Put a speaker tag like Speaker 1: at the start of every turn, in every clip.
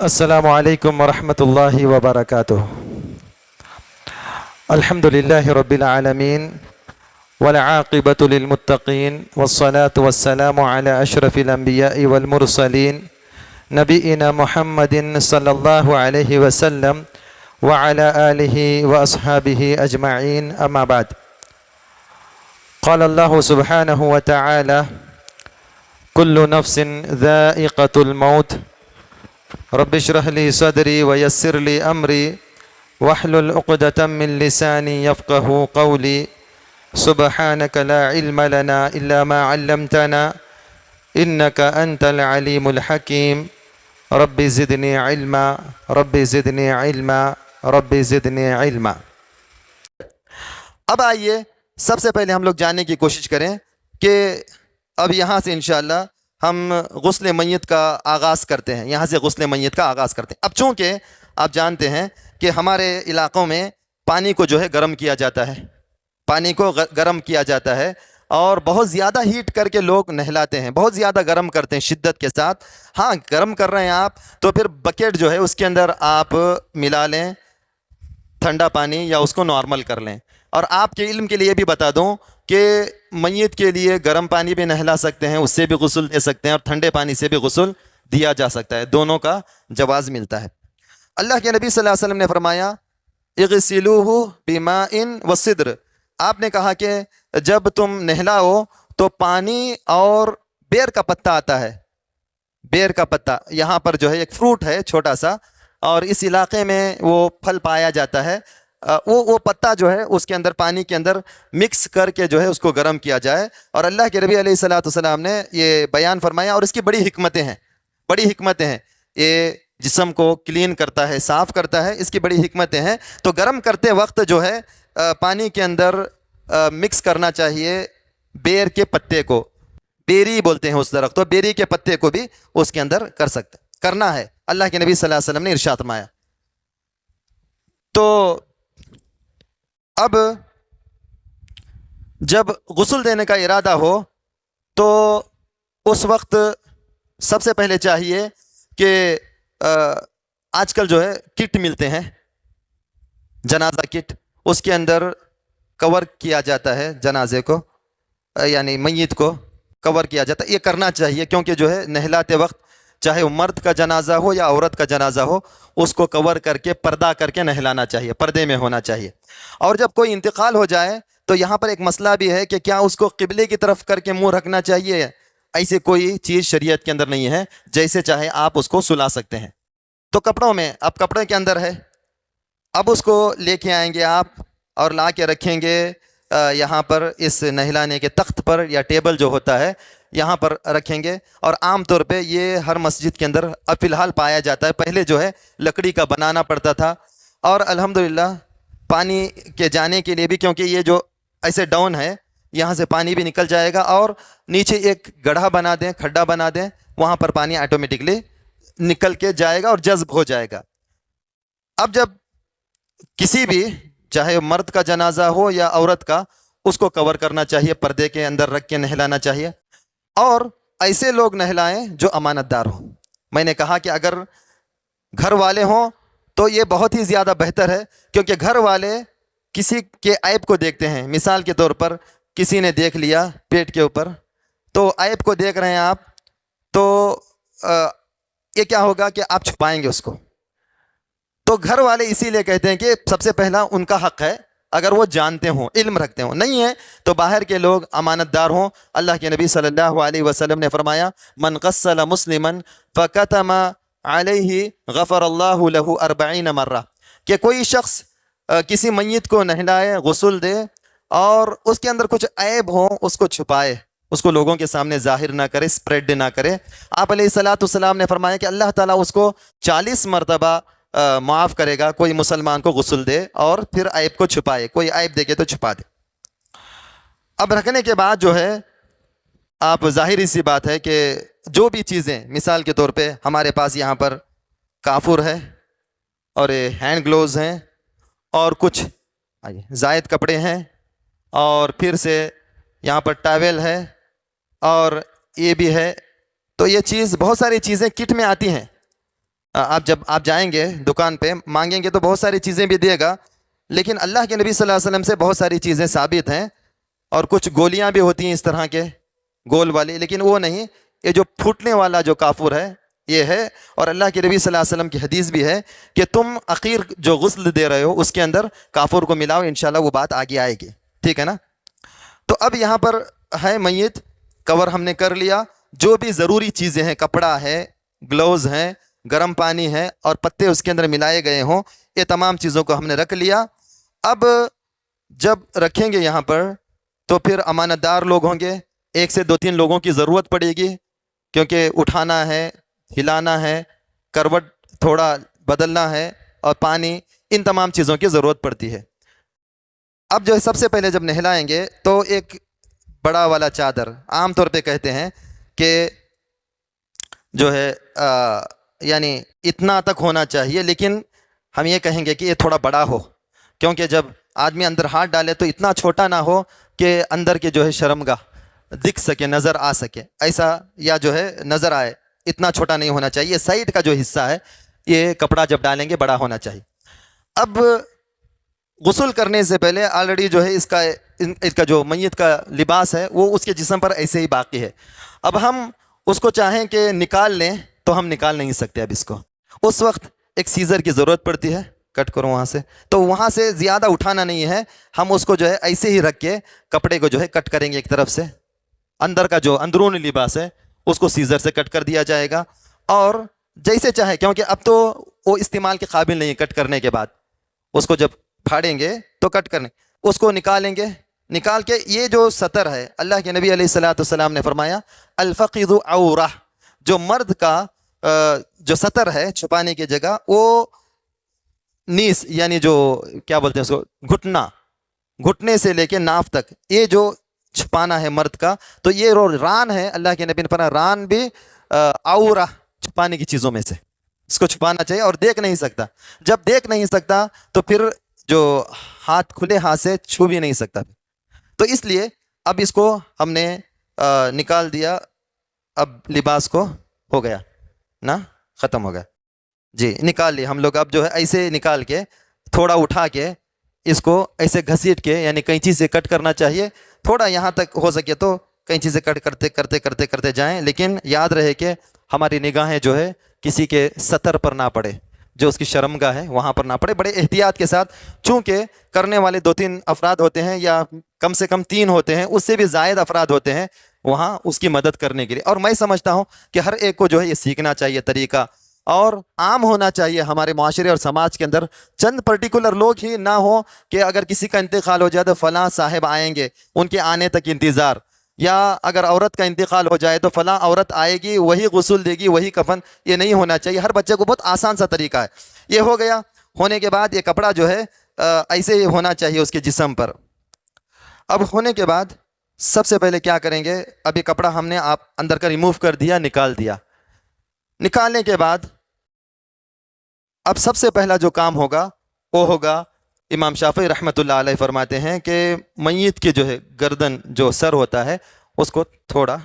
Speaker 1: السلام علیکم ورحمۃ اللہ وبرکاتہ۔ الحمد للہ رب العالمین والعاقبۃ للمتقین والصلاة والسلام علی اشرف الانبیاء والمرسلین نبینا محمد صلی اللہ علیہ وسلم وعلی آلہ واصحابہ اجمعین، اما بعد۔ قال اللہ سبحانہ وتعالی کل نفس ذائقۃ الموت رب اشرح لی صدری ویسر لی امری واحلل عقدۃ من لسانی یفقہوا قولی سبحانک لا علم لنا الا ما علمتنا انک انت العلیم الحکیم رب زدنی علما رب زدنی علما رب زدنی علما۔
Speaker 2: اب آئیے سب سے پہلے ہم لوگ جاننے کی کوشش کریں کہ اب یہاں سے انشاءاللہ ہم غسل میت کا آغاز کرتے ہیں، یہاں سے غسل میت کا آغاز کرتے ہیں۔ اب چونکہ آپ جانتے ہیں کہ ہمارے علاقوں میں پانی کو جو ہے گرم کیا جاتا ہے، پانی کو گرم کیا جاتا ہے اور بہت زیادہ ہیٹ کر کے لوگ نہلاتے ہیں، بہت زیادہ گرم کرتے ہیں شدت کے ساتھ۔ ہاں گرم کر رہے ہیں آپ تو پھر بکیٹ جو ہے اس کے اندر آپ ملا لیں ٹھنڈا پانی یا اس کو نارمل کر لیں۔ اور آپ کے علم کے لیے بھی بتا دوں کہ میت کے لیے گرم پانی بھی نہلا سکتے ہیں، اس سے بھی غسل دے سکتے ہیں، اور ٹھنڈے پانی سے بھی غسل دیا جا سکتا ہے، دونوں کا جواز ملتا ہے۔ اللہ کے نبی صلی اللہ علیہ وسلم نے فرمایا اغسلوہ بماء وصدر، آپ نے کہا کہ جب تم نہلاؤ تو پانی اور بیر کا پتا آتا ہے، بیر کا پتا یہاں پر جو ہے ایک فروٹ ہے چھوٹا سا، اور اس علاقے میں وہ پھل پایا جاتا ہے، وہ پتا جو ہے اس کے اندر پانی کے اندر مکس کر کے جو ہے اس کو گرم کیا جائے۔ اور اللہ کے نبی علیہ الصلوۃ والسلام نے یہ بیان فرمایا، اور اس کی بڑی حکمتیں ہیں، بڑی حکمتیں ہیں۔ یہ جسم کو کلین کرتا ہے، صاف کرتا ہے، اس کی بڑی حکمتیں ہیں۔ تو گرم کرتے وقت جو ہے پانی کے اندر مکس کرنا چاہیے بیر کے پتے کو، بیری بولتے ہیں اس درخت کو، بیری کے پتے کو بھی اس کے اندر کرنا ہے، اللہ کے نبی صلی اللہ علیہ وسلم نے ارشاد فرمایا۔ تو اب جب غسل دینے کا ارادہ ہو تو اس وقت سب سے پہلے چاہیے کہ آج کل جو ہے کٹ ملتے ہیں، جنازہ کٹ، اس کے اندر کور کیا جاتا ہے جنازے کو، یعنی میت کو کور کیا جاتا ہے۔ یہ کرنا چاہیے کیونکہ جو ہے نہلاتے وقت چاہے وہ مرد کا جنازہ ہو یا عورت کا جنازہ ہو، اس کو کور کر کے پردہ کر کے نہلانا چاہیے، پردے میں ہونا چاہیے۔ اور جب کوئی انتقال ہو جائے تو یہاں پر ایک مسئلہ بھی ہے کہ کیا اس کو قبلے کی طرف کر کے منہ رکھنا چاہیے؟ ایسے کوئی چیز شریعت کے اندر نہیں ہے، جیسے چاہے آپ اس کو سلا سکتے ہیں۔ تو کپڑوں میں، اب کپڑے کے اندر ہے، اب اس کو لے کے آئیں گے آپ اور لا کے رکھیں گے یہاں پر اس نہلانے کے تخت پر یا ٹیبل جو ہوتا ہے یہاں پر رکھیں گے۔ اور عام طور پہ یہ ہر مسجد کے اندر اب فی الحال پایا جاتا ہے، پہلے جو ہے لکڑی کا بنانا پڑتا تھا، اور الحمدللہ پانی کے جانے کے لیے بھی، کیونکہ یہ جو ایسے ڈاؤن ہے یہاں سے پانی بھی نکل جائے گا، اور نیچے ایک گڑھا بنا دیں، کھڈا بنا دیں، وہاں پر پانی آٹومیٹکلی نکل کے جائے گا اور جذب ہو جائے گا۔ اب جب کسی بھی چاہے مرد کا جنازہ ہو یا عورت کا، اس کو کور کرنا چاہیے، پردے کے اندر رکھ کے نہلانا چاہیے، اور ایسے لوگ نہلائیں جو امانت دار ہوں۔ میں نے کہا کہ اگر گھر والے ہوں تو یہ بہت ہی زیادہ بہتر ہے، کیونکہ گھر والے کسی کے عیب کو دیکھتے ہیں۔ مثال کے طور پر کسی نے دیکھ لیا پیٹ کے اوپر، تو عیب کو دیکھ رہے ہیں آپ، تو یہ کیا ہوگا کہ آپ چھپائیں گے اس کو۔ تو گھر والے اسی لیے کہتے ہیں کہ سب سے پہلا ان کا حق ہے، اگر وہ جانتے ہوں، علم رکھتے ہوں، نہیں ہے تو باہر کے لوگ امانت دار ہوں۔ اللہ کے نبی صلی اللہ علیہ وسلم نے فرمایا من غسل مسلما فکتم علیہ غفر اللہ لہ 40 مرہ، کہ کوئی شخص کسی میت کو نہلائے، غسل دے، اور اس کے اندر کچھ عیب ہو اس کو چھپائے، اس کو لوگوں کے سامنے ظاہر نہ کرے، سپریڈ نہ کرے۔ آپ علیہ الصلوۃ والسلام نے فرمایا کہ اللہ تعالیٰ اس کو 40 مرتبہ معاف کرے گا، کوئی مسلمان کو غسل دے اور پھر عیب کو چھپائے، کوئی عیب دیکھے تو چھپا دے۔ اب رکھنے کے بعد جو ہے آپ ظاہری سی بات ہے کہ جو بھی چیزیں، مثال کے طور پہ ہمارے پاس یہاں پر کافور ہے، اور ہینڈ گلوز ہیں، اور کچھ زائد کپڑے ہیں، اور پھر سے یہاں پر ٹاول ہے، اور یہ بھی ہے۔ تو یہ چیز، بہت ساری چیزیں کٹ میں آتی ہیں، جب آپ جائیں گے دکان پہ مانگیں گے تو بہت ساری چیزیں بھی دے گا، لیکن اللہ کے نبی صلی اللہ علیہ وسلم سے بہت ساری چیزیں ثابت ہیں، اور کچھ گولیاں بھی ہوتی ہیں اس طرح کے گول والی، لیکن وہ نہیں، یہ جو پھوٹنے والا جو کافور ہے یہ ہے۔ اور اللہ کے نبی صلی اللہ علیہ وسلم کی حدیث بھی ہے کہ تم عقیر جو غسل دے رہے ہو اس کے اندر کافور کو ملاؤ، انشاءاللہ وہ بات آگے آئے گی، ٹھیک ہے نا۔ تو اب یہاں پر ہے میت، کور ہم نے کر لیا، جو بھی ضروری چیزیں ہیں، کپڑا ہے، گلوز ہیں، گرم پانی ہے، اور پتے اس کے اندر ملائے گئے ہوں، یہ تمام چیزوں کو ہم نے رکھ لیا۔ اب جب رکھیں گے یہاں پر تو پھر امانت دار لوگ ہوں گے، 1 سے 2-3 لوگوں کی ضرورت پڑے گی، کیونکہ اٹھانا ہے، ہلانا ہے، کروٹ تھوڑا بدلنا ہے، اور پانی، ان تمام چیزوں کی ضرورت پڑتی ہے۔ اب جو ہے سب سے پہلے جب نہلائیں گے تو ایک بڑا والا چادر، عام طور پہ کہتے ہیں کہ جو ہے یعنی اتنا تک ہونا چاہیے، لیکن ہم یہ کہیں گے کہ یہ تھوڑا بڑا ہو، کیونکہ جب آدمی اندر ہاتھ ڈالے تو اتنا چھوٹا نہ ہو کہ اندر کے جو ہے شرمگاہ دکھ سکے، نظر آ سکے، ایسا یا جو ہے نظر آئے، اتنا چھوٹا نہیں ہونا چاہیے۔ سائڈ کا جو حصہ ہے یہ کپڑا جب ڈالیں گے بڑا ہونا چاہیے۔ اب غسل کرنے سے پہلے آلریڈی جو ہے اس کا جو میت کا لباس ہے وہ اس کے جسم پر ایسے ہی باقی ہے۔ اب ہم اس کو چاہیں کہ نکال لیں تو ہم نکال نہیں سکتے، اب اس کو اس وقت ایک سیزر کی ضرورت پڑتی ہے، کٹ کرو وہاں سے، تو وہاں سے زیادہ اٹھانا نہیں ہے، ہم اس کو جو ہے ایسے ہی رکھ کے کپڑے کو جو ہے کٹ کریں گے ایک طرف سے، اندر کا جو اندرونی لباس ہے اس کو سیزر سے کٹ کر دیا جائے گا، اور جیسے چاہے، کیونکہ اب تو وہ استعمال کے قابل نہیں ہے، کٹ کرنے کے بعد اس کو جب پھاڑیں گے تو کٹ کرنے، اس کو نکالیں گے، نکال کے یہ جو سطر ہے، اللہ کے نبی علیہ الصلوۃ والسلام نے فرمایا الفقد عورہ، جو مرد کا جو سطر ہے چھپانے کی جگہ، وہ نیس یعنی جو کیا بولتے ہیں اس کو، گھٹنے سے لے کے ناف تک، یہ جو چھپانا ہے مرد کا، تو یہ ران ہے، اللہ کے نبی نے فرمایا ران بھی عورہ، چھپانے کی چیزوں میں سے، اس کو چھپانا چاہیے، اور دیکھ نہیں سکتا، جب دیکھ نہیں سکتا تو پھر جو ہاتھ کھلے ہاتھ سے چھو بھی نہیں سکتا، تو اس لیے اب اس کو ہم نے نکال دیا، اب لباس کو ہو گیا نا، ختم ہو گیا، جی نکال لیا ہم لوگ۔ اب جو ہے ایسے نکال کے تھوڑا اٹھا کے اس کو ایسے گھسیٹ کے، یعنی کینچی سے کٹ کرنا چاہیے، تھوڑا یہاں تک ہو سکے تو کینچی سے کٹ کرتے کرتے کرتے کرتے جائیں، لیکن یاد رہے کہ ہماری نگاہیں جو ہے کسی کے سطر پر نہ پڑے، جو اس کی شرمگاہ ہے وہاں پر نہ پڑے، بڑے احتیاط کے ساتھ، چونکہ کرنے والے 2-3 افراد ہوتے ہیں، یا کم سے کم 3 ہوتے ہیں، اس سے بھی زائد افراد ہوتے ہیں وہاں اس کی مدد کرنے کے لیے، اور میں سمجھتا ہوں کہ ہر ایک کو جو ہے یہ سیکھنا چاہیے طریقہ، اور عام ہونا چاہیے ہمارے معاشرے اور سماج کے اندر، چند پرٹیکولر لوگ ہی نہ ہوں کہ اگر کسی کا انتقال ہو جائے تو فلاں صاحب آئیں گے، ان کے آنے تک انتظار، یا اگر عورت کا انتقال ہو جائے تو فلاں عورت آئے گی، وہی غسل دے گی، وہی کفن، یہ نہیں ہونا چاہیے۔ ہر بچے کو بہت آسان سا طریقہ ہے، یہ ہو گیا، ہونے کے بعد یہ کپڑا جو ہے ایسے ہی ہونا چاہیے اس کے جسم پر۔ اب ہونے کے بعد سب سے پہلے کیا کریں گے، اب یہ کپڑا ہم نے آپ اندر کا ریموو کر دیا، نکال دیا، نکالنے کے بعد اب سب سے پہلا جو کام ہوگا وہ ہوگا، امام شافعی رحمۃ اللہ علیہ فرماتے ہیں کہ میت کے جو ہے گردن، جو سر ہوتا ہے، اس کو تھوڑا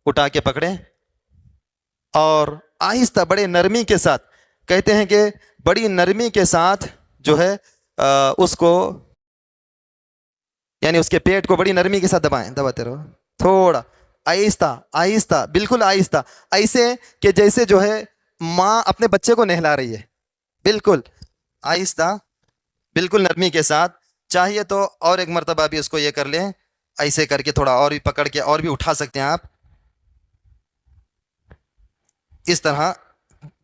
Speaker 2: اٹھا کے پکڑیں، اور آہستہ بڑے نرمی کے ساتھ، کہتے ہیں کہ بڑی نرمی کے ساتھ جو ہے اس کو، یعنی اس کے پیٹ کو بڑی نرمی کے ساتھ دبائیں، دباتے رہو، تھوڑا آہستہ آہستہ، بالکل آہستہ، ایسے کہ جیسے جو ہے ماں اپنے بچے کو نہلا رہی ہے، بالکل آہستہ، بالکل نرمی کے ساتھ۔ چاہیے تو اور ایک مرتبہ بھی اس کو یہ کر لیں، ایسے کر کے تھوڑا اور بھی پکڑ کے اور بھی اٹھا سکتے ہیں آپ، اس طرح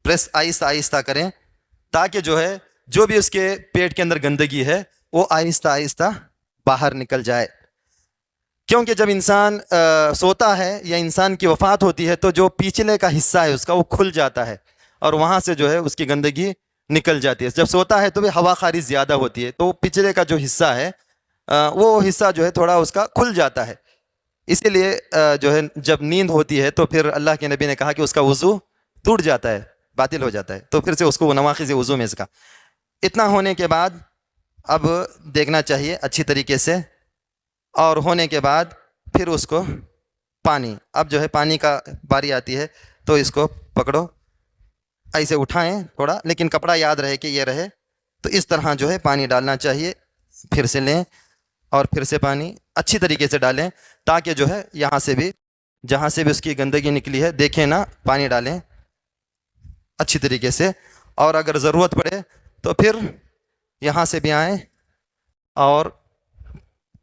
Speaker 2: پریس آہستہ آہستہ کریں، تاکہ جو ہے جو بھی اس کے پیٹ کے اندر گندگی ہے وہ آہستہ آہستہ باہر نکل جائے، کیونکہ جب انسان سوتا ہے یا انسان کی وفات ہوتی ہے تو جو پیچھلے کا حصہ ہے اس کا وہ کھل جاتا ہے، اور وہاں سے جو ہے اس کی گندگی نکل جاتی ہے۔ جب سوتا ہے تو بھی ہوا خارج زیادہ ہوتی ہے، تو پچھلے کا جو حصہ ہے وہ حصہ جو ہے تھوڑا اس کا کھل جاتا ہے، اسی لیے جو ہے جب نیند ہوتی ہے تو پھر اللہ کے نبی نے کہا کہ اس کا وضو ٹوٹ جاتا ہے، باطل ہو جاتا ہے، تو پھر سے اس کو نواقض وضو میں اس کا۔ اتنا ہونے کے بعد اب دیکھنا چاہیے اچھی طریقے سے، اور ہونے کے بعد پھر اس کو پانی، اب جو ہے پانی کا باری آتی ہے تو اس کو پکڑو، ایسے اٹھائیں تھوڑا، لیکن کپڑا یاد رہے کہ یہ رہے، تو اس طرح جو ہے پانی ڈالنا چاہیے. پھر سے لیں اور پھر سے پانی اچھی طریقے سے ڈالیں، تاکہ جو ہے یہاں سے بھی جہاں سے بھی اس کی گندگی نکلی ہے دیکھیں نا، پانی ڈالیں اچھی طریقے سے. اور اگر ضرورت پڑے تو پھر یہاں سے بھی آئیں، اور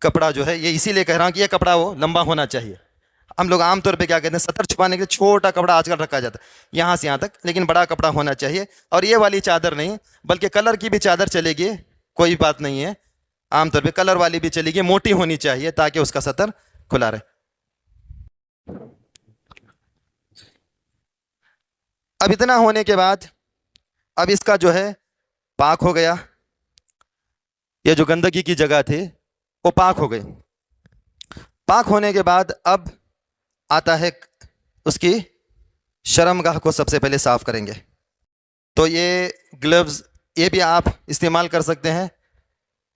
Speaker 2: کپڑا جو ہے، یہ اسی لیے کہہ رہا ہوں کہ یہ کپڑا وہ لمبا ہونا چاہیے. ہم لوگ عام طور پہ کیا کہتے ہیں، سطر چھپانے کے لیے چھوٹا کپڑا آج کل رکھا جاتا ہے یہاں سے یہاں تک، لیکن بڑا کپڑا ہونا چاہیے. اور یہ والی چادر نہیں، بلکہ کلر کی بھی چادر چلے گی، کوئی بات نہیں ہے. عام طور پہ کلر والی بھی چلے گی، موٹی ہونی چاہیے تاکہ اس کا سطر کھلا رہے. اب اتنا ہونے کے بعد اب اس کا جو ہے پاک ہو گیا، یہ جو گندگی کی جگہ تھی وہ پاک ہو گئی. پاک ہونے کے بعد اب آتا ہے اس کی شرمگاہ کو سب سے پہلے صاف کریں گے. تو یہ گلوز یہ بھی آپ استعمال کر سکتے ہیں،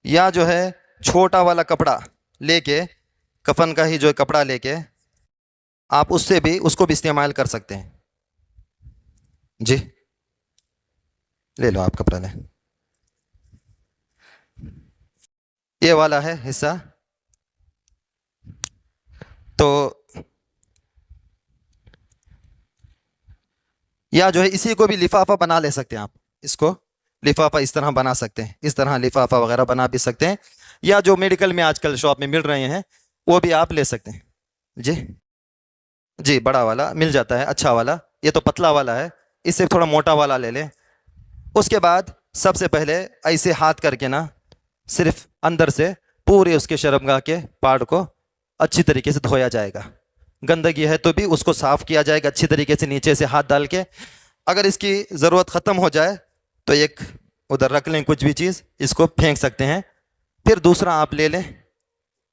Speaker 2: یا جو ہے چھوٹا والا کپڑا لے کے، کفن کا ہی جو کپڑا لے کے آپ اس کو بھی استعمال کر سکتے ہیں. جی لے لو، آپ کپڑا لیں. یہ والا ہے حصہ، تو یا جو ہے اسی کو بھی لفافہ بنا لے سکتے ہیں آپ. اس کو لفافہ اس طرح بنا سکتے ہیں، اس طرح لفافہ وغیرہ بنا بھی سکتے ہیں، یا جو میڈیکل میں آج کل شاپ میں مل رہے ہیں وہ بھی آپ لے سکتے ہیں. جی بڑا والا مل جاتا ہے، اچھا والا. یہ تو پتلا والا ہے، اس سے تھوڑا موٹا والا لے لیں. اس کے بعد سب سے پہلے ایسے ہاتھ کر کے نا، صرف اندر سے پورے اس کے شرمگاہ کے پارٹ کو اچھی طریقے سے دھویا جائے گا. گندگی ہے تو بھی اس کو صاف کیا جائے گا اچھی طریقے سے، نیچے سے ہاتھ ڈال کے. اگر اس کی ضرورت ختم ہو جائے تو ایک ادھر رکھ لیں کچھ بھی چیز، اس کو پھینک سکتے ہیں. پھر دوسرا آپ لے لیں.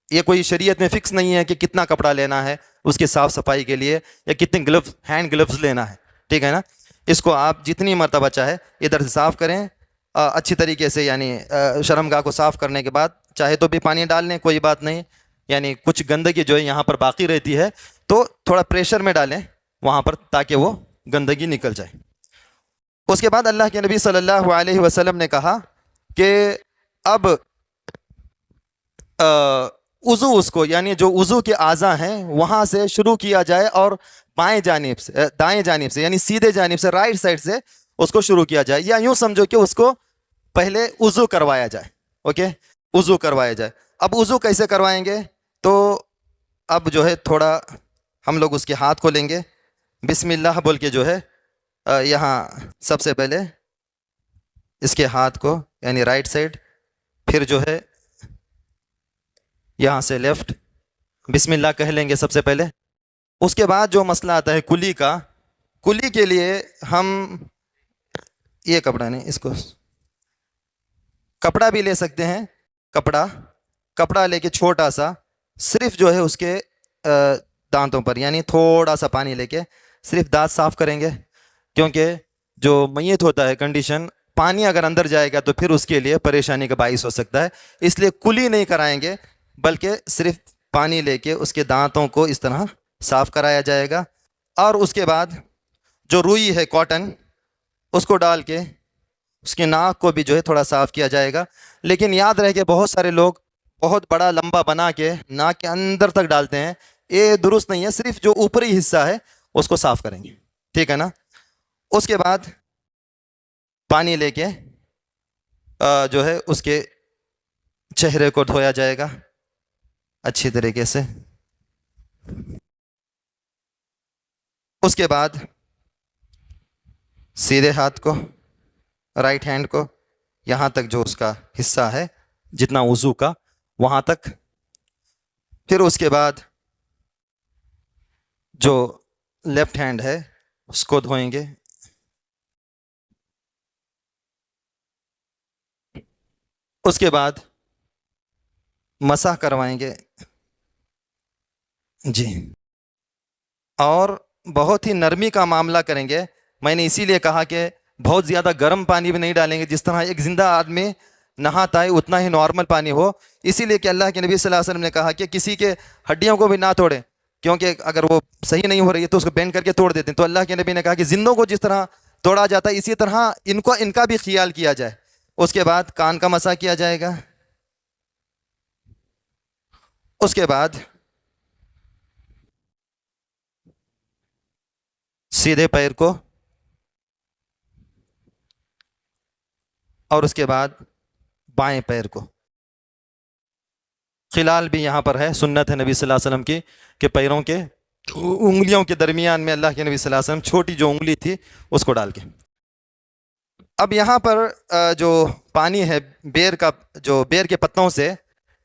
Speaker 2: یہ کوئی شریعت میں فکس نہیں ہے کہ کتنا کپڑا لینا ہے اس کی صاف صفائی کے لیے، یا کتنے گلوز، ہینڈ گلوز لینا ہے، ٹھیک ہے نا. اس کو آپ جتنی مرتبہ چاہے ادھر سے صاف کریں اچھی طریقے سے. یعنی شرمگاہ کو صاف کرنے کے بعد چاہے تو بھی پانی ڈال لیں، کوئی بات نہیں. یعنی کچھ گندگی جو ہے یہاں پر باقی رہتی ہے تو تھوڑا پریشر میں ڈالیں وہاں پر، تاکہ وہ گندگی نکل جائے. اس کے بعد اللہ کے نبی صلی اللہ علیہ وسلم نے کہا کہ اب وضو اس کو، یعنی جو وضو کے اعضاء ہیں وہاں سے شروع کیا جائے، اور بائیں جانب سے، دائیں جانب سے، یعنی سیدھے جانب سے، رائٹ سائڈ سے اس کو شروع کیا جائے. یا یوں سمجھو کہ اس کو پہلے وضو کروایا جائے. اوکے، وضو کروایا جائے. اب وضو کیسے کروائیں گے؟ تو اب جو ہے تھوڑا ہم لوگ اس کے ہاتھ کو لیں گے، بسم اللہ بول کے جو ہے یہاں سب سے پہلے اس کے ہاتھ کو، یعنی رائٹ سائڈ، پھر جو ہے یہاں سے لیفٹ، بسم اللہ کہہ لیں گے سب سے پہلے. اس کے بعد جو مسئلہ آتا ہے کلی کا، کلی کے لیے ہم یہ کپڑا نہیں، اس کو کپڑا بھی لے سکتے ہیں. کپڑا لے کے چھوٹا سا، صرف جو ہے اس کے دانتوں پر، یعنی تھوڑا سا پانی لے کے صرف دانت صاف کریں گے. کیونکہ جو میت ہوتا ہے کنڈیشن، پانی اگر اندر جائے گا تو پھر اس کے لیے پریشانی کا باعث ہو سکتا ہے. اس لیے کلی نہیں کرائیں گے، بلکہ صرف پانی لے کے اس کے دانتوں کو اس طرح صاف کرایا جائے گا. اور اس کے بعد جو روئی ہے کاٹن، اس کو ڈال کے اس کے ناک کو بھی جو ہے تھوڑا صاف کیا جائے گا. لیکن یاد رہے کہ بہت سارے لوگ بہت بڑا لمبا بنا کے ناک کے اندر تک ڈالتے ہیں، یہ درست نہیں ہے. صرف جو اوپری حصہ ہے اس کو صاف کریں گے، ٹھیک ہے نا. اس کے بعد پانی لے کے جو ہے اس کے چہرے کو دھویا جائے گا اچھی طریقے سے. اس کے بعد سیدھے ہاتھ کو، رائٹ ہینڈ کو، یہاں تک جو اس کا حصہ ہے جتنا وضو کا وہاں تک. پھر اس کے بعد جو لیفٹ ہینڈ ہے اس کو دھوئیں گے. اس کے بعد مسح کروائیں گے. جی، اور بہت ہی نرمی کا معاملہ کریں گے. میں نے اسی لیے کہا کہ بہت زیادہ گرم پانی بھی نہیں ڈالیں گے، جس طرح ایک زندہ آدمی نہاتا ہے اتنا ہی نارمل پانی ہو. اسی لیے کہ اللہ کے نبی صلی اللہ علیہ وسلم نے کہا کہ کسی کے ہڈیوں کو بھی نہ توڑیں، کیونکہ اگر وہ صحیح نہیں ہو رہی ہے تو اس کو بینڈ کر کے توڑ دیتے ہیں. تو اللہ کے نبی نے کہا کہ زندوں کو جس طرح توڑا جاتا ہے، اسی طرح ان کا بھی خیال کیا جائے۔ اس کے بعد کان کا مسح کیا جائے گا، اس کے بعد سیدھے پیر کو، اور اس کے بعد بائیں پیر کو۔ خلال بھی یہاں پر ہے، سنت ہے نبی صلی اللہ علیہ وسلم کی کہ پیروں کے انگلیوں کے درمیان میں اللہ کے نبی صلی اللہ علیہ وسلم چھوٹی جو انگلی تھی اس کو ڈال کے۔ اب یہاں پر جو پانی ہے بیر کا، جو بیر کے پتوں سے،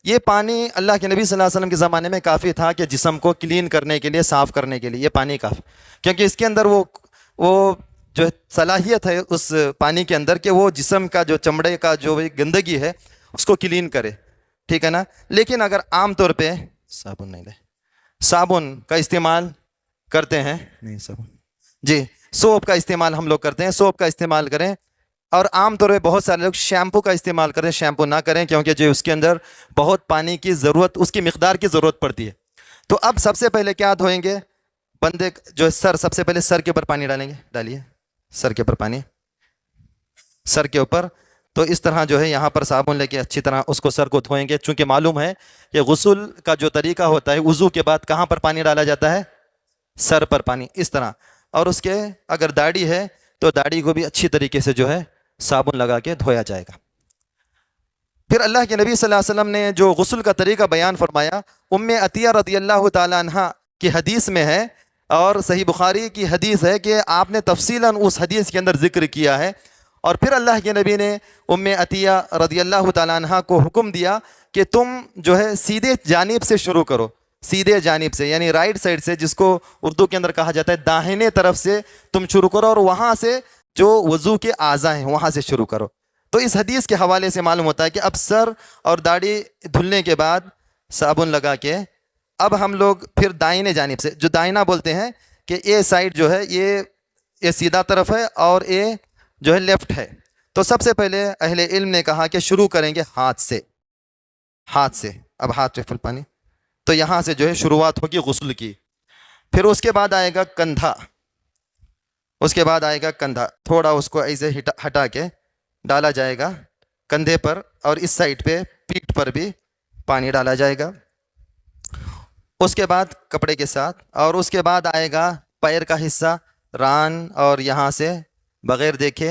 Speaker 2: یہ پانی اللہ کے نبی صلی اللہ علیہ وسلم کے زمانے میں کافی تھا کہ جسم کو کلین کرنے کے لیے، صاف کرنے کے لیے یہ پانی کافی، کیونکہ اس کے اندر وہ جو صلاحیت ہے اس پانی کے اندر کہ وہ جسم کا جو چمڑے کا جو گندگی ہے اس کو کلین کرے، ٹھیک ہے نا۔ لیکن اگر عام طور پہ صابن نہیں لے، صابن کا استعمال کرتے ہیں، نہیں صابن، جی سوپ کا استعمال ہم لوگ کرتے ہیں، سوپ کا استعمال کریں، اور عام طور پہ بہت سارے لوگ شیمپو کا استعمال کریں، شیمپو نہ کریں کیونکہ جو اس کے اندر بہت پانی کی ضرورت، اس کی مقدار کی ضرورت پڑتی ہے۔ تو اب سب سے پہلے کیا دھوئیں گے؟ بندے جو سر، سب سے پہلے سر کے اوپر پانی ڈالیں گے، ڈالیے سر کے اوپر پانی، سر کے اوپر۔ تو اس طرح جو ہے یہاں پر صابن لے کے اچھی طرح اس کو، سر کو دھوئیں گے، چونکہ معلوم ہے کہ غسل کا جو طریقہ ہوتا ہے، وضو کے بعد کہاں پر پانی ڈالا جاتا ہے؟ سر پر پانی، اس طرح۔ اور اس کے اگر داڑھی ہے تو داڑھی کو بھی اچھی طریقے سے جو ہے صابن لگا کے دھویا جائے گا۔ پھر اللہ کے نبی صلی اللہ علیہ وسلم نے جو غسل کا طریقہ بیان فرمایا، ام عطیہ رضی اللہ تعالیٰ عنہ کی حدیث میں ہے، اور صحیح بخاری کی حدیث ہے کہ آپ نے تفصیلاً اس حدیث کے اندر ذکر کیا ہے۔ اور پھر اللہ کے نبی نے ام عطیہ رضی اللہ تعالیٰ عنہ کو حکم دیا کہ تم جو ہے سیدھے جانب سے شروع کرو، سیدھے جانب سے، یعنی رائٹ سائڈ سے، جس کو اردو کے اندر کہا جاتا ہے داہنے طرف سے تم شروع کرو، اور وہاں سے جو وضو کے اعضاء ہیں وہاں سے شروع کرو۔ تو اس حدیث کے حوالے سے معلوم ہوتا ہے کہ اب سر اور داڑھی دھلنے کے بعد صابن لگا کے اب ہم لوگ پھر دائیں جانب سے، جو دائنا بولتے ہیں کہ یہ سائڈ جو ہے یہ سیدھا طرف ہے اور یہ جو ہے لیفٹ ہے۔ تو سب سے پہلے اہل علم نے کہا کہ شروع کریں گے ہاتھ سے، ہاتھ سے۔ اب ہاتھ پہ فل پانی، تو یہاں سے جو ہے شروعات ہوگی غسل کی۔ پھر اس کے بعد آئے گا کندھا، اس کے بعد آئے گا کندھا، تھوڑا اس کو ایسے ہٹا کے ڈالا جائے گا کندھے پر، اور اس سائڈ پہ پیٹھ پر بھی پانی ڈالا جائے گا۔ اس کے بعد کپڑے کے ساتھ، اور اس کے بعد آئے گا پیر کا حصہ، ران اور یہاں سے بغیر دیکھے،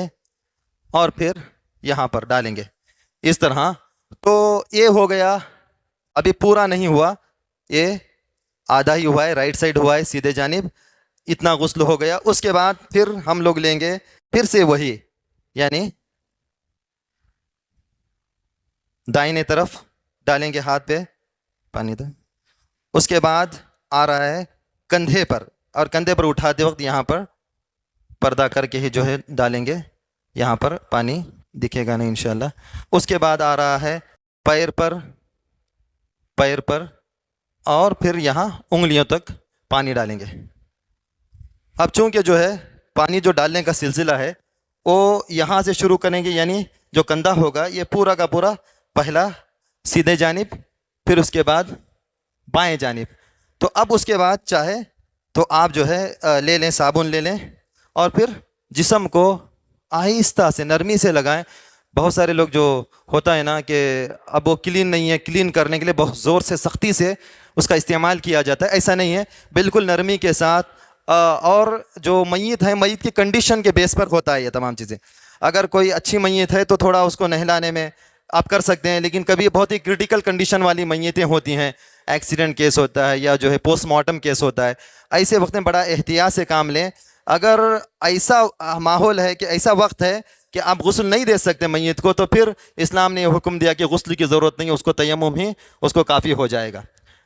Speaker 2: اور پھر یہاں پر ڈالیں گے اس طرح۔ تو یہ ہو گیا، ابھی پورا نہیں ہوا، یہ آدھا ہی ہوا ہے، رائٹ سائڈ ہوا ہے سیدھے جانب، اتنا غسل ہو گیا۔ اس کے بعد پھر ہم لوگ لیں گے پھر سے وہی، یعنی دائیں طرف ڈالیں گے ہاتھ پہ پانی، دو۔ اس کے بعد آ رہا ہے کندھے پر، اور کندھے پر اٹھاتے وقت یہاں پر پردہ کر کے ہی جو ہے ڈالیں گے، یہاں پر پانی دکھے گا نہیں انشاءاللہ۔ اس کے بعد آ رہا ہے پیر پر، پیر پر، اور پھر یہاں انگلیوں تک پانی ڈالیں گے۔ اب چونکہ جو ہے پانی جو ڈالنے کا سلسلہ ہے وہ یہاں سے شروع کریں گے، یعنی جو کندھا ہوگا یہ پورا کا پورا پہلا سیدھے جانب، پھر اس کے بعد بائیں جانب۔ تو اب اس کے بعد چاہے تو آپ جو ہے لے لیں، صابن لے لیں، اور پھر جسم کو آہستہ سے، نرمی سے لگائیں۔ بہت سارے لوگ جو ہوتا ہے نا کہ اب وہ کلین نہیں ہے، کلین کرنے کے لیے بہت زور سے، سختی سے اس کا استعمال کیا جاتا ہے، ایسا نہیں ہے، بالکل نرمی کے ساتھ۔ اور جو میت ہے، میت کی کنڈیشن کے بیس پر ہوتا ہے یہ تمام چیزیں۔ اگر کوئی اچھی میت ہے تو تھوڑا اس کو نہلانے میں آپ کر سکتے ہیں، لیکن کبھی بہت ہی کرٹیکل کنڈیشن والی میتیں ہوتی ہیں، ایکسیڈنٹ کیس ہوتا ہے یا جو ہے پوسٹ مارٹم کیس ہوتا ہے، ایسے وقت میں بڑا احتیاط سے کام لیں۔ اگر ایسا ماحول ہے کہ ایسا وقت ہے کہ آپ غسل نہیں دے سکتے میت کو، تو پھر اسلام نے یہ حکم دیا کہ غسل کی ضرورت نہیں ہے، اس کو تیمم ہی اس کو کافی ہو جائے گا۔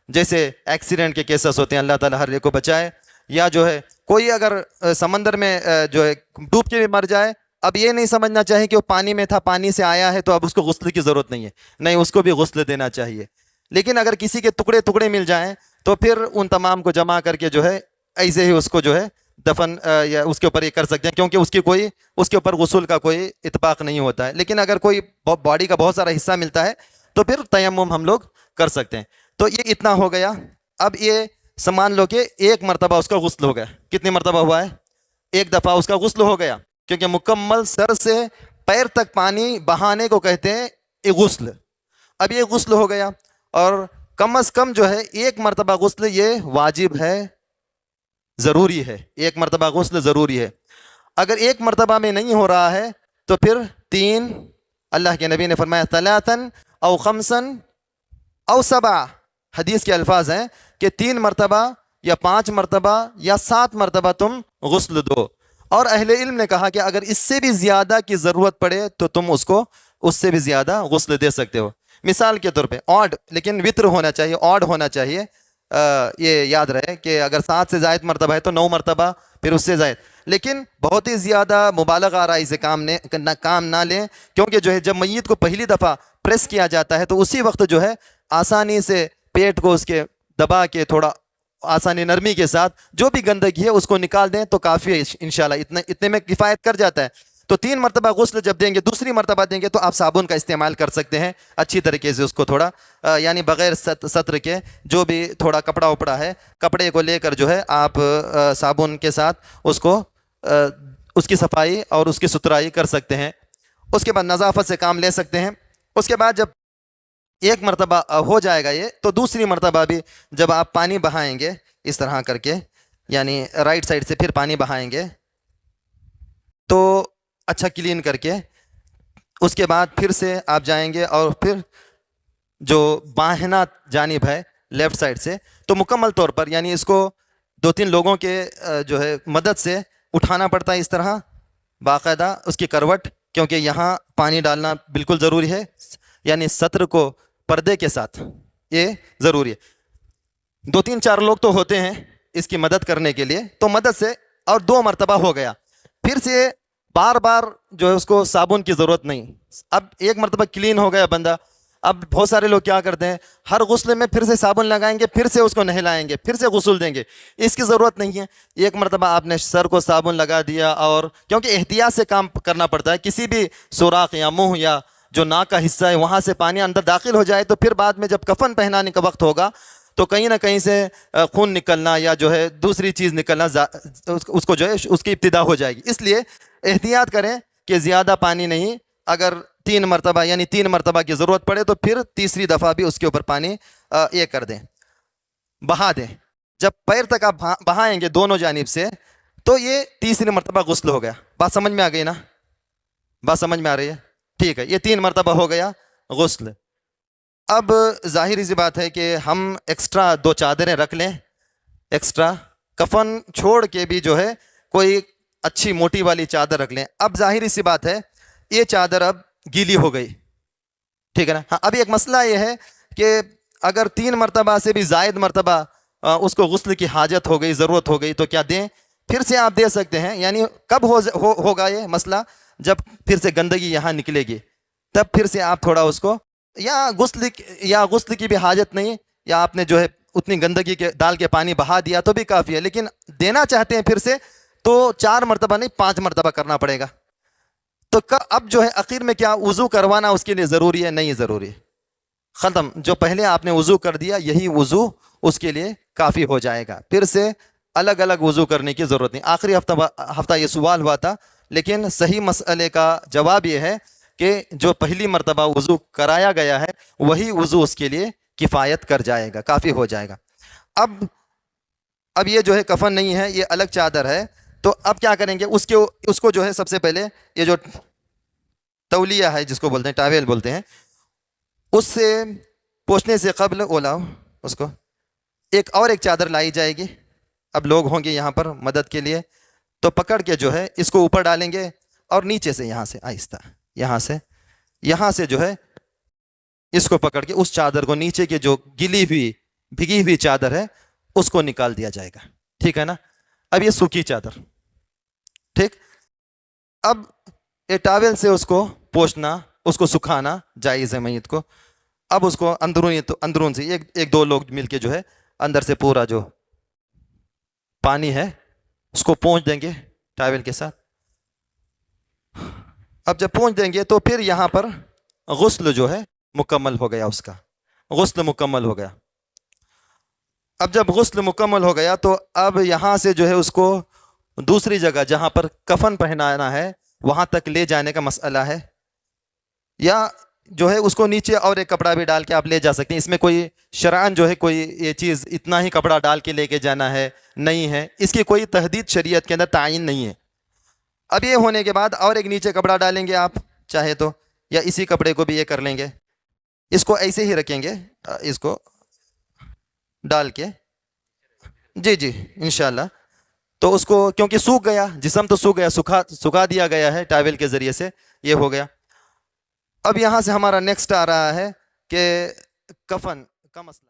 Speaker 2: جیسے ایکسیڈنٹ کے کیسز ہوتے ہیں، اللہ تعالیٰ ہر ایک کو بچائے، یا جو ہے کوئی اگر سمندر میں جو ہے ڈوب کے بھی مر جائے، اب یہ نہیں سمجھنا چاہیے کہ وہ پانی میں تھا، پانی سے آیا ہے تو اب اس کو غسل کی ضرورت نہیں ہے، نہیں، اس کو بھی غسل دینا چاہیے۔ لیکن اگر کسی کے ٹکڑے ٹکڑے مل جائیں تو پھر ان تمام کو جمع کر کے جو ہے ایسے ہی اس کو جو ہے دفن یا اس کے اوپر یہ کر سکتے ہیں، کیونکہ اس کے اوپر غسل کا کوئی اتفاق نہیں ہوتا ہے۔ لیکن اگر کوئی باڈی کا بہت سارا حصہ ملتا ہے تو پھر تیمم ہم لوگ کر سکتے ہیں۔ تو یہ اتنا ہو گیا۔ اب یہ سامان لو کہ ایک مرتبہ اس کا غسل ہو گیا۔ کتنی مرتبہ ہوا ہے؟ ایک دفعہ اس کا غسل ہو گیا۔ کیونکہ مکمل سر سے پیر تک پانی بہانے کو کہتے ہیں ایک غسل. اب یہ غسل ہو گیا, اور کم از کم جو ہے ایک مرتبہ غسل یہ واجب ہے, ضروری ہے, ایک مرتبہ غسل ضروری ہے. اگر ایک مرتبہ میں نہیں ہو رہا ہے تو پھر 3, اللہ کے نبی نے فرمایا ثلاثاً او خمساً او سبع, حدیث کے الفاظ ہیں کہ 3 مرتبہ یا 5 مرتبہ یا 7 مرتبہ تم غسل دو. اور اہل علم نے کہا کہ اگر اس سے بھی زیادہ کی ضرورت پڑے تو تم اس سے بھی زیادہ غسل دے سکتے ہو. مثال کے طور پہ آڈ, لیکن وطر ہونا چاہیے, آڈ ہونا چاہیے. یہ یاد رہے کہ اگر 7 سے زائد مرتبہ ہے تو 9 مرتبہ, پھر اس سے زائد. لیکن بہت ہی زیادہ مبالغہ آرائی سے کام نہ لیں, کیونکہ جو ہے جب میت کو پہلی دفعہ پریس کیا جاتا ہے تو اسی وقت جو ہے آسانی سے پیٹ کو اس کے دبا کے تھوڑا آسانی نرمی کے ساتھ جو بھی گندگی ہے اس کو نکال دیں تو کافی ہے انشاءاللہ, اتنے میں کفایت کر جاتا ہے. تو 3 مرتبہ غسل جب دیں گے, دوسری مرتبہ دیں گے تو آپ صابن کا استعمال کر سکتے ہیں اچھی طریقے سے, اس کو تھوڑا یعنی بغیر سطر کے جو بھی تھوڑا کپڑا وپڑا ہے, کپڑے کو لے کر جو ہے آپ صابن کے ساتھ اس کی صفائی اور اس کی ستھرائی کر سکتے ہیں. اس کے بعد نظافت سے کام لے سکتے ہیں. اس کے بعد جب ایک مرتبہ ہو جائے گا یہ, تو دوسری مرتبہ بھی جب آپ پانی بہائیں گے اس طرح کر کے, یعنی رائٹ سائڈ سے پھر پانی بہائیں گے تو اچھا کلین کر کے, اس کے بعد پھر سے آپ جائیں گے اور پھر جو بائیں جانب ہے لیفٹ سائڈ سے, تو مکمل طور پر یعنی اس کو 2-3 لوگوں کے جو ہے مدد سے اٹھانا پڑتا ہے اس طرح باقاعدہ اس کی کروٹ, کیونکہ یہاں پانی ڈالنا بالکل ضروری ہے, یعنی سطر کو پردے کے ساتھ یہ ضروری ہے. 2-3-4 لوگ تو ہوتے ہیں اس کی مدد کرنے کے لیے, تو مدد سے اور 2 مرتبہ ہو گیا. پھر سے بار بار جو ہے اس کو صابن کی ضرورت نہیں. اب 1 مرتبہ کلین ہو گیا بندہ. اب بہت سارے لوگ کیا کرتے ہیں, ہر غسل میں پھر سے صابن لگائیں گے, پھر سے اس کو نہلائیں گے, پھر سے غسل دیں گے. اس کی ضرورت نہیں ہے. 1 مرتبہ آپ نے سر کو صابن لگا دیا, اور کیونکہ احتیاط سے کام کرنا پڑتا ہے, کسی بھی سوراخ یا منہ یا جو ناک کا حصہ ہے وہاں سے پانی اندر داخل ہو جائے تو پھر بعد میں جب کفن پہنانے کا وقت ہوگا تو کہیں نہ کہیں سے خون نکلنا یا جو ہے دوسری چیز نکلنا اس کو جو ہے اس کی ابتدا ہو جائے گی. اس لیے احتیاط کریں کہ زیادہ پانی نہیں, اگر 3 مرتبہ یعنی 3 مرتبہ کی ضرورت پڑے تو پھر تیسری دفعہ بھی اس کے اوپر پانی یہ کر دیں, بہا دیں. جب پیر تک آپ بہائیں گے دونوں جانب سے تو یہ تیسری مرتبہ غسل ہو گیا. بات سمجھ میں آ گئی نا؟ بات سمجھ میں آ رہی ہے؟ ٹھیک ہے, یہ 3 مرتبہ ہو گیا غسل. اب ظاہری سی بات ہے کہ ہم ایکسٹرا 2 چادریں رکھ لیں, ایکسٹرا کفن چھوڑ کے بھی جو ہے کوئی اچھی موٹی والی چادر رکھ لیں. اب ظاہری سی بات ہے یہ چادر اب گیلی ہو گئی, ٹھیک ہے نا. ہاں, ابھی ایک مسئلہ یہ ہے کہ اگر 3 مرتبہ سے بھی زائد مرتبہ اس کو غسل کی حاجت ہو گئی, ضرورت ہو گئی, تو کیا دیں؟ پھر سے آپ دے سکتے ہیں. یعنی کب ہوگا یہ مسئلہ؟ جب پھر سے گندگی یہاں نکلے گی تب پھر سے آپ تھوڑا اس کو, یا غسل کی بھی حاجت نہیں, یا آپ نے جو ہے اتنی گندگی کے ڈال کے پانی بہا دیا تو بھی کافی ہے. لیکن دینا چاہتے ہیں پھر سے تو 4 مرتبہ نہیں 5 مرتبہ کرنا پڑے گا. تو اب جو ہے اخیر میں کیا وضو کروانا اس کے لیے ضروری ہے؟ نہیں ضروری ہے, ختم. جو پہلے آپ نے وضو کر دیا یہی وضو اس کے لیے کافی ہو جائے گا. پھر سے الگ الگ وضو کرنے کی ضرورت نہیں. آخری ہفتہ یہ سوال ہوا تھا, لیکن صحیح مسئلے کا جواب یہ ہے کہ جو پہلی مرتبہ وضو کرایا گیا ہے وہی وضو اس کے لیے کفایت کر جائے گا, کافی ہو جائے گا. اب یہ جو ہے کفن نہیں ہے, یہ الگ چادر ہے. تو اب کیا کریں گے, اس کو جو ہے سب سے پہلے یہ جو تولیہ ہے جس کو بولتے ہیں, ٹاویل بولتے ہیں, اس سے پوچھنے سے قبل اولاؤ اس کو ایک چادر لائی جائے گی. اب لوگ ہوں گے یہاں پر مدد کے لیے, تو پکڑ کے جو ہے اس کو اوپر ڈالیں گے اور نیچے سے یہاں سے آہستہ یہاں سے جو ہے اس کو پکڑ کے اس چادر کو, نیچے کے جو بھگی ہوئی چادر ہے اس کو نکال دیا جائے گا. ٹھیک ہے نا. اب یہ سوکھی چادر, ٹھیک. اب یہ ٹاول سے اس کو پوچھنا, اس کو سکھانا جائز ہے میت کو. اب اس کو اندرون سے 1-2 لوگ مل کے جو ہے اندر سے پورا جو پانی ہے اس کو پونچھ دیں گے ٹاول کے ساتھ. اب جب پونچھ دیں گے تو پھر یہاں پر غسل جو ہے مکمل ہو گیا, اس کا غسل مکمل ہو گیا. اب جب غسل مکمل ہو گیا تو اب یہاں سے جو ہے اس کو دوسری جگہ جہاں پر کفن پہنانا ہے وہاں تک لے جانے کا مسئلہ ہے، یا جو ہے اس کو نیچے اور ایک کپڑا بھی ڈال کے آپ لے جا سکتے ہیں. اس میں کوئی شرعاً جو ہے کوئی یہ چیز اتنا ہی کپڑا ڈال کے لے کے جانا ہے نہیں ہے، اس کی کوئی تحدید شریعت کے اندر تعین نہیں ہے. اب یہ ہونے کے بعد اور ایک نیچے کپڑا ڈالیں گے آپ چاہے تو، یا اسی کپڑے کو بھی یہ کر لیں گے، اس کو ایسے ہی رکھیں گے، اس کو ڈال کے، جی جی انشاءاللہ. تو اس کو کیونکہ سوکھ گیا، جسم تو سوکھ گیا، سکھا دیا گیا ہے ٹاول کے ذریعے سے، یہ ہو گیا. اب یہاں سے ہمارا نیکسٹ آ رہا ہے کہ کفن کا مسئلہ.